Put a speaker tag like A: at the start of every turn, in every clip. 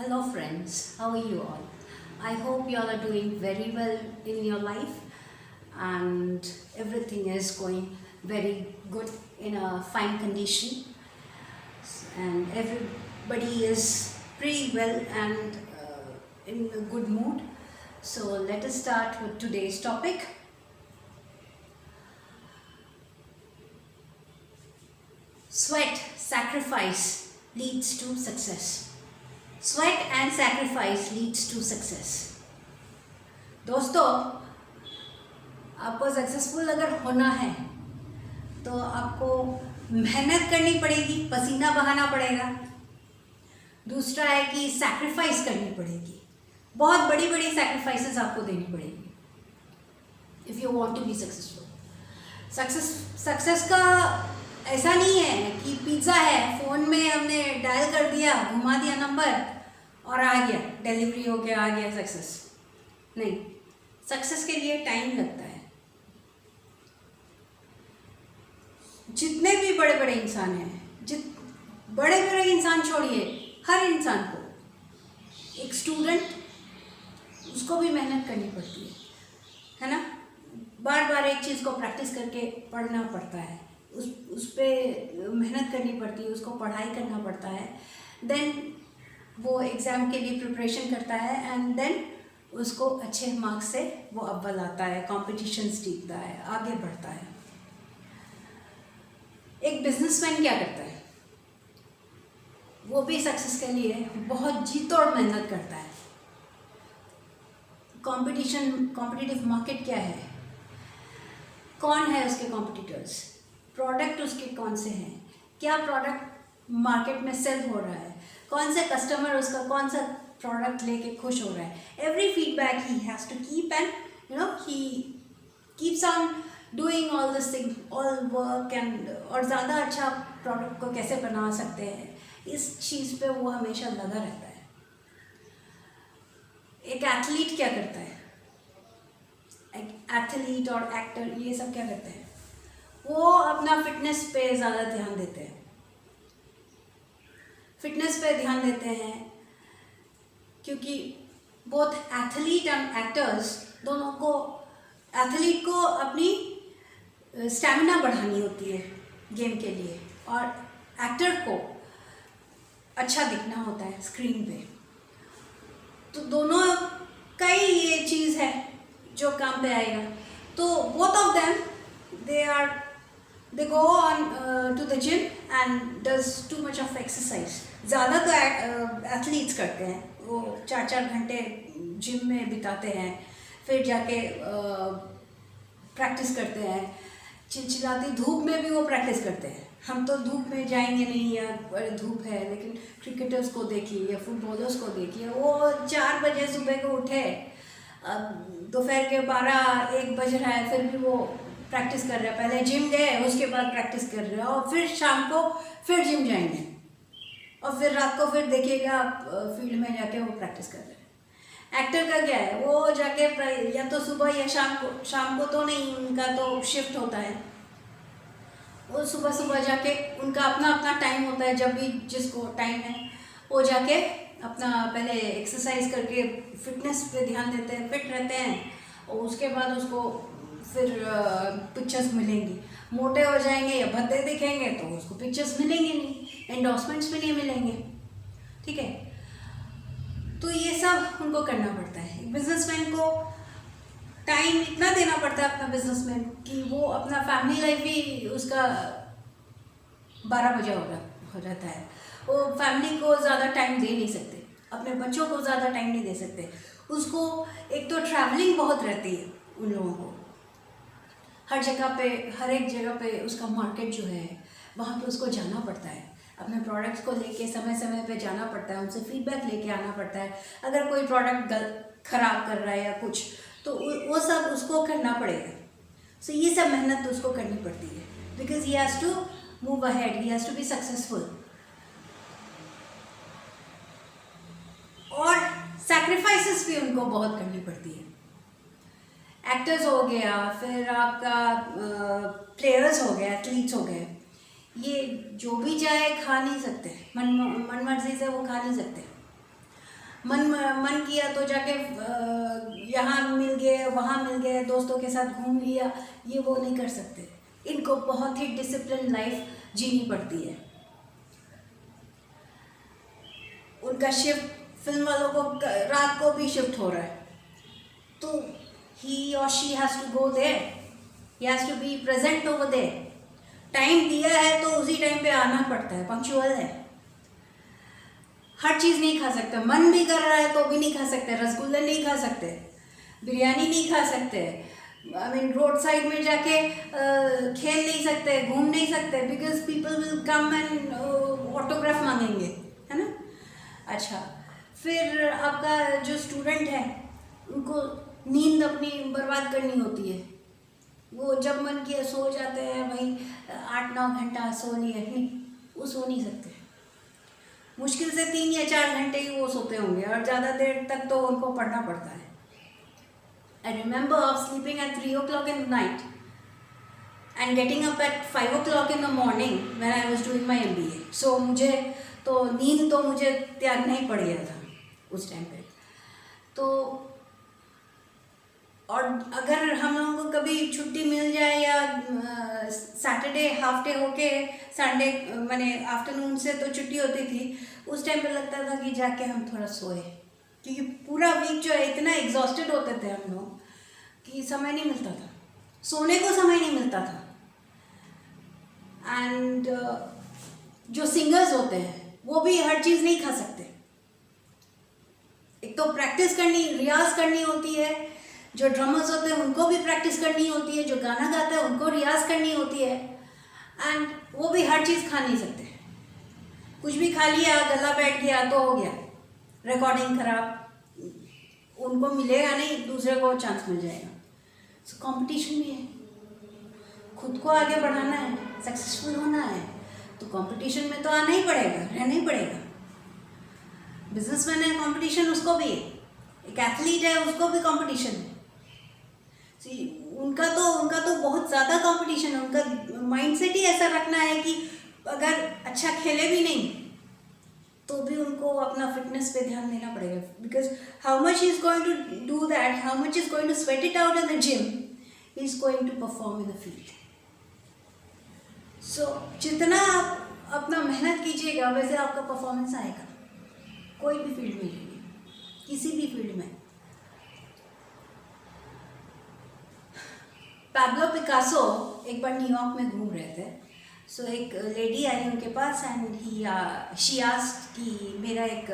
A: Hello friends, how are you all? I hope you all are doing very well in your life and everything is going very good in a fine condition and everybody is pretty well and in a good mood. So let us start with today's topic. Sweat, sacrifice leads to success. Sweat and sacrifice leads to success. दोस्तों, आपको successful अगर होना है तो आपको मेहनत करनी पड़ेगी, पसीना बहाना पड़ेगा। दूसरा है कि सैक्रिफाइस करनी पड़ेगी, बहुत बड़ी बड़ी सैक्रिफाइसेस आपको देनी पड़ेगी if you want to be successful. Success का ऐसा नहीं है कि पिज़्ज़ा है, फ़ोन में हमने डायल कर दिया, घुमा दिया नंबर और आ गया, डिलीवरी हो गया, आ गया सक्सेस। नहीं, सक्सेस के लिए टाइम लगता है। जितने भी बड़े बड़े इंसान हैं, बड़े बड़े इंसान छोड़िए, हर इंसान को, एक स्टूडेंट उसको भी मेहनत करनी पड़ती है ना। बार बार एक चीज़ को प्रैक्टिस करके पढ़ना पड़ता है, उस पर मेहनत करनी पड़ती है, उसको पढ़ाई करना पड़ता है। देन वो एग्ज़ाम के लिए प्रिपरेशन करता है एंड देन उसको अच्छे मार्क्स से वो अव्वल आता है, कॉम्पिटिशन जीतता है, आगे बढ़ता है। एक बिजनेसमैन क्या करता है? वो भी सक्सेस के लिए बहुत जी तोड़ मेहनत करता है। कॉम्पिटिटिव मार्केट क्या है, कौन है उसके कॉम्पिटिटर्स, प्रोडक्ट उसके कौन से हैं, क्या प्रोडक्ट मार्केट में सेल हो रहा है, कौन से कस्टमर उसका कौन सा प्रोडक्ट लेके खुश हो रहा है। Every feedback he has to keep and he keeps on doing all this thing, all work and, और ज़्यादा अच्छा प्रोडक्ट को कैसे बना सकते हैं, इस चीज़ पे वो हमेशा लगा रहता है। एक एथलीट क्या करता है, एथलीट और एक्टर ये सब क्या करते हैं? वो अपना फिटनेस पे ज़्यादा ध्यान देते हैं, फिटनेस पे ध्यान देते हैं, क्योंकि बोथ एथलीट एंड एक्टर्स दोनों को, एथलीट को अपनी स्टैमिना बढ़ानी होती है गेम के लिए, और एक्टर को अच्छा दिखना होता है स्क्रीन पे। तो दोनों का ही ये चीज़ है जो काम पे आएगा। तो both of them they go on to the gym and does too much of exercise. ज़्यादा तो एथलीट्स करते हैं, वो 4-4 घंटे जिम में बिताते हैं, फिर जाके प्रैक्टिस करते हैं, चिलचिलाती धूप में भी वो प्रैक्टिस करते हैं। हम तो धूप में जाएंगे नहीं, या धूप है, लेकिन क्रिकेटर्स को देखिए या फुटबॉलर्स को देखिए, वो 4 बजे सुबह को उठे, दोपहर के 12-1 बज रहा है, फिर भी वो प्रैक्टिस कर रहे हैं। पहले जिम गए, उसके बाद प्रैक्टिस कर रहे हैं, और फिर शाम को फिर जिम जाएंगे, और फिर रात को फिर देखिएगा आप फील्ड में जाके वो प्रैक्टिस कर रहे हैं। एक्टर का क्या है, वो जाके या तो सुबह या शाम को तो नहीं, उनका तो शिफ्ट होता है, वो सुबह जाके उनका अपना टाइम होता है, जब भी जिसको टाइम है वो जाके अपना पहले एक्सरसाइज करके फिटनेस पे ध्यान देते हैं, फिट रहते हैं, और उसके बाद उसको फिर पिक्चर्स मिलेंगी। मोटे हो जाएंगे या भद्दे दिखेंगे तो उसको पिक्चर्स मिलेंगे नहीं, एंडोर्समेंट्स भी नहीं मिलेंगे, ठीक है। तो ये सब उनको करना पड़ता है। बिजनेसमैन को टाइम इतना देना पड़ता है अपना बिजनेसमैन, कि वो अपना फैमिली लाइफ भी उसका 12 बजे हो जाता है। वो फैमिली को ज़्यादा टाइम दे नहीं सकते, अपने बच्चों को ज़्यादा टाइम नहीं दे सकते। उसको एक तो ट्रैवलिंग बहुत रहती है उन लोगों को, हर एक जगह पे उसका मार्केट जो है वहाँ पे उसको जाना पड़ता है, अपने प्रोडक्ट्स को लेके समय पे जाना पड़ता है, उनसे फीडबैक लेके आना पड़ता है। अगर कोई प्रोडक्ट ख़राब कर रहा है या कुछ, तो वो सब उसको करना पड़ेगा। सो ये सब मेहनत तो उसको करनी पड़ती है, because he has to move ahead, he has to be successful. और सैक्रिफाइसेस भी उनको बहुत करनी पड़ती है। एक्टर्स हो गया, फिर आपका प्लेयर्स हो गए, एथलीट्स हो गए, ये जो भी चाहे खा नहीं सकते, मन मर्जी से वो खा नहीं सकते। मन किया तो जाके यहाँ मिल गए, वहाँ मिल गए, दोस्तों के साथ घूम लिया, ये वो नहीं कर सकते। इनको बहुत ही डिसिप्लिन लाइफ जीनी पड़ती है। उनका शिफ्ट, फिल्म वालों को रात को भी शिफ्ट हो रहा है, तो he or she has to go there, he has to be present over there। Time दिया है तो उसी टाइम पे आना पड़ता है, पंक्चुअल है। हर चीज़ नहीं खा सकते, मन भी कर रहा है तो भी नहीं खा सकते, रसगुल्ले नहीं खा सकते, बिरयानी नहीं खा सकते, आई मीन रोड साइड में जाके खेल नहीं सकते, घूम नहीं सकते, because people will come and autograph मांगेंगे, है ना। अच्छा, फिर आपका जो स्टूडेंट है उनको नींद अपनी बर्बाद करनी होती है। वो जब मन किया सो जाते हैं, वहीं 8-9 घंटा सो लिए, नहीं वो सो नहीं सकते। मुश्किल से 3 या 4 घंटे ही वो सोते होंगे, और ज़्यादा देर तक तो उनको पढ़ना पड़ता है। I remember of sleeping at 3 o'clock in the night and getting up at 5 o'clock in the morning when I was doing my MBA. So मुझे तो नींद तो मुझे त्यागना ही पड़ गया था उस टाइम पे। तो और अगर हम लोगों को कभी छुट्टी मिल जाए या सैटरडे हाफ डे होके संडे मैंने आफ्टरनून से तो छुट्टी होती थी, उस टाइम पे लगता था कि जाके हम थोड़ा सोए, क्योंकि पूरा वीक जो है इतना एग्जॉस्टेड होते थे हम लोग कि समय नहीं मिलता था, सोने को समय नहीं मिलता था। एंड जो सिंगर्स होते हैं वो भी हर चीज़ नहीं खा सकते। एक तो प्रैक्टिस करनी, रियाज करनी होती है, जो ड्रमर्स होते हैं उनको भी प्रैक्टिस करनी होती है, जो गाना गाते हैं उनको रियाज करनी होती है, एंड वो भी हर चीज़ खा नहीं सकते। कुछ भी खा लिया, गला बैठ गया तो हो गया, रिकॉर्डिंग खराब, उनको मिलेगा नहीं, दूसरे को चांस मिल जाएगा। सो कंपटीशन भी है, खुद को आगे बढ़ाना है, सक्सेसफुल होना है, तो कंपटीशन में तो आना ही पड़ेगा, रहना ही पड़ेगा। बिजनेसमैन है, कंपटीशन उसको भी है, एक एथलीट है उसको भी कंपटीशन है। उनका तो बहुत ज़्यादा कंपटीशन है। उनका माइंडसेट ही ऐसा रखना है कि अगर अच्छा खेले भी नहीं तो भी उनको अपना फिटनेस पे ध्यान देना पड़ेगा, because how much is going to do that, how much is going to sweat it out in the gym, is going to perform in the field. So जितना आप अपना मेहनत कीजिएगा वैसे आपका परफॉर्मेंस आएगा, कोई भी फील्ड में जाइए, किसी भी फील्ड में। पैब्लो पिकासो एक बार न्यूयॉर्क में घूम रहे थे। सो एक लेडी आई उनके पास एंड शी आस्क्ड कि मेरा एक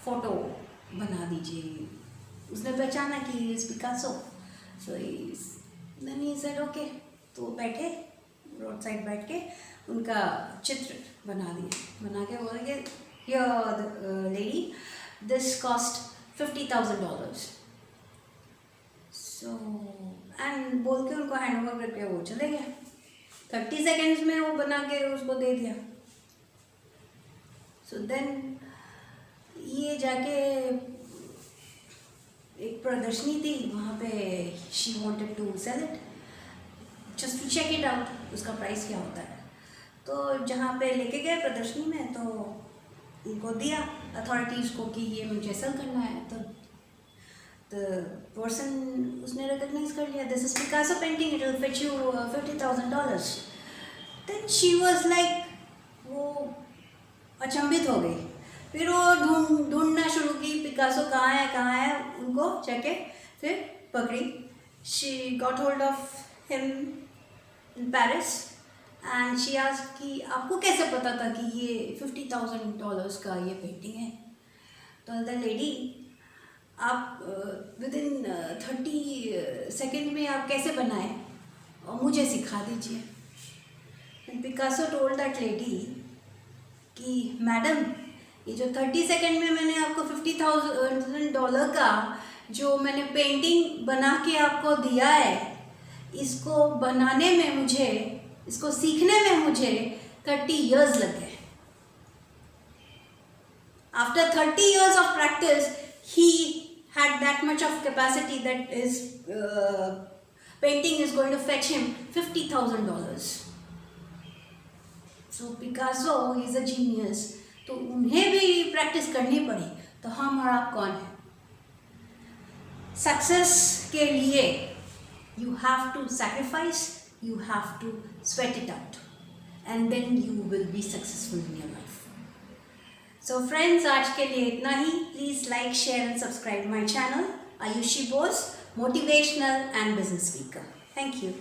A: फ़ोटो बना दीजिए। उसने पहचाना कि is Picasso, so he said okay. तो बैठे रोड साइड बैठ के उनका चित्र बना दिया, बना के बोले कि here lady this cost $50,000। So and बोल के उनको हैंड ओवर करके वो चले गए। 30 सेकेंड्स में वो बना के उसको दे दिया। सो देन ये जाके एक प्रदर्शनी थी वहाँ पे, she wanted to sell it just to check it out, उसका प्राइस क्या होता है। तो जहाँ पे लेके गए प्रदर्शनी में तो उनको दिया अथॉरिटीज़ को कि ये मुझे सेल करना है। तो पर्सन उसने रिकग्नाइज कर लिया, this is Picasso painting, it will fetch you $50,000। Then she was like, वो अचंभित हो गई। फिर वो ढूंढना शुरू की पिकासो कहाँ है, उनको जाके फिर पकड़ी। She got hold of him in Paris and she asked कि आपको कैसे पता था कि ये $50,000 का ये पेंटिंग है। तो द लेडी, आप विदिन 30 सेकेंड में आप कैसे बनाए और मुझे सिखा दीजिए। पिकासो टोल्ड दैट लेडी कि मैडम, ये जो 30 सेकेंड में मैंने आपको $50,000 का जो मैंने पेंटिंग बना के आपको दिया है, इसको बनाने में मुझे, इसको सीखने में मुझे 30 years लग गए। After 30 years of practice, he had that much of capacity that his painting is going to fetch him $50,000. So Picasso is a genius. तो उन्हें भी प्रैक्टिस करनी पड़ी, तो हम और आप कौन हैं? सक्सेस के लिए you have to sacrifice, you have to sweat it out, and then you will be successful in your life. So friends, आज के लिए इतना ही. Please like, share and subscribe my channel, Ayushi Bose, motivational and business speaker. Thank you.